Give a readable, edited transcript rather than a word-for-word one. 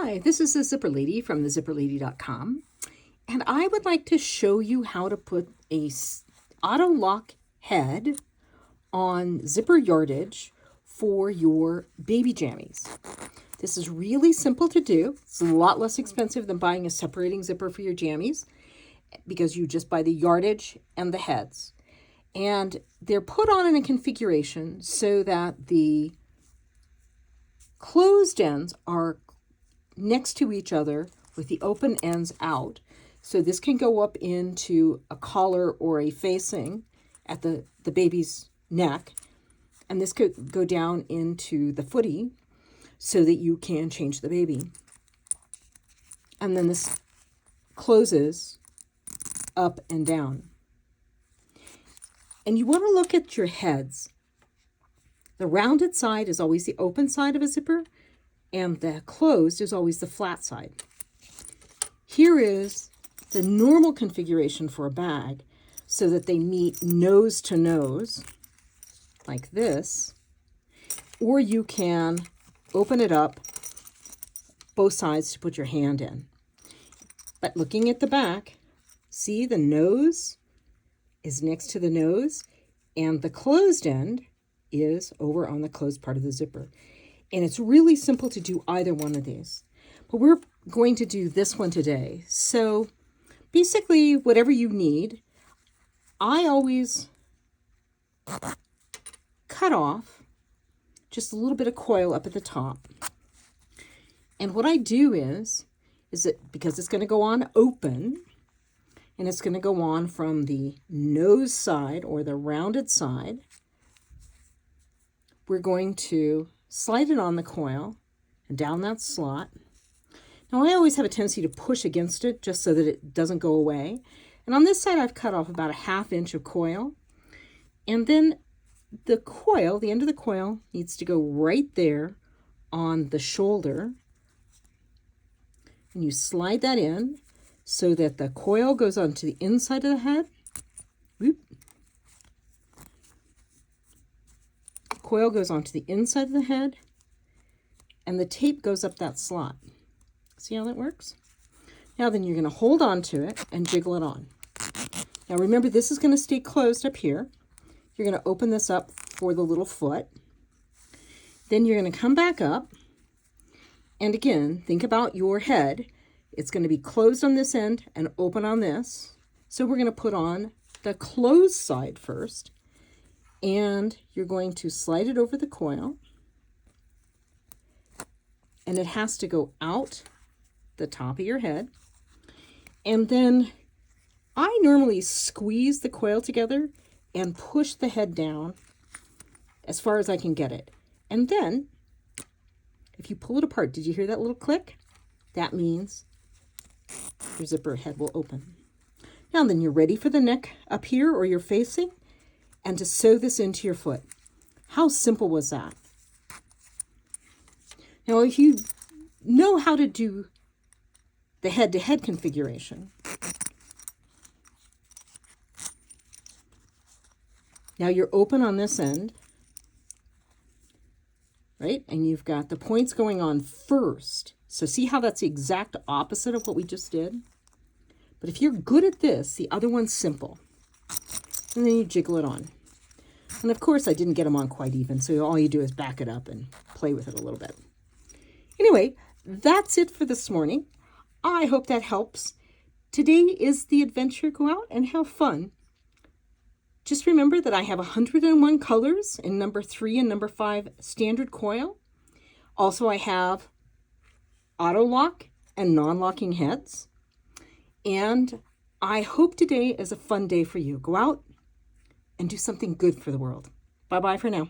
Hi, this is the Zipper Lady from thezipperlady.com, and I would like to show you how to put a auto lock head on zipper yardage for your baby jammies. This is really simple to do. It's a lot less expensive than buying a separating zipper for your jammies because you just buy the yardage and the heads. And they're put on in a configuration so that the closed ends are next to each other with the open ends out. So this can go up into a collar or a facing at the baby's neck. And this could go down into the footy so that you can change the baby. And then this closes up and down. And you want to look at your heads. The rounded side is always the open side of a zipper, and the closed is always the flat side. Here is the normal configuration for a bag so that they meet nose to nose, like this, or you can open it up both sides to put your hand in. But looking at the back, see the nose is next to the nose, and the closed end is over on the closed part of the zipper. And it's really simple to do either one of these. But we're going to do this one today. So basically, whatever you need, I always cut off just a little bit of coil up at the top. And what I do is that because it's going to go on open, and it's going to go on from the nose side or the rounded side, we're going to slide it on the coil and down that slot. Now I always have a tendency to push against it just so that it doesn't go away. And on this side I've cut off about a 1/2 inch of coil. And then the coil, the end of the coil, needs to go right there on the shoulder. And you slide that in so that the coil goes onto the inside of the head. Whoop. Coil goes onto the inside of the head, and the tape goes up that slot. See how that works? Now then you're going to hold on to it and jiggle it on. Now remember, this is going to stay closed up here. You're going to open this up for the little foot. Then you're going to come back up, and again, think about your head. It's going to be closed on this end and open on this. So we're going to put on the closed side first. And you're going to slide it over the coil, and it has to go out the top of your head. And then I normally squeeze the coil together and push the head down as far as I can get it. And then if you pull it apart, did you hear that little click? That means your zipper head will open. Now then you're ready for the neck up here or your facing, and to sew this into your foot. How simple was that? Now, if you know how to do the head-to-head configuration, now you're open on this end, right? And you've got the points going on first. So see how that's the exact opposite of what we just did? But if you're good at this, the other one's simple. And then you jiggle it on. And of course, I didn't get them on quite even, so all you do is back it up and play with it a little bit. Anyway, that's it for this morning. I hope that helps. Today is the adventure. Go out and have fun. Just remember that I have 101 colors in number 3 and number 5 standard coil. Also, I have auto lock and non-locking heads. And I hope today is a fun day for you. Go out and do something good for the world. Bye-bye for now.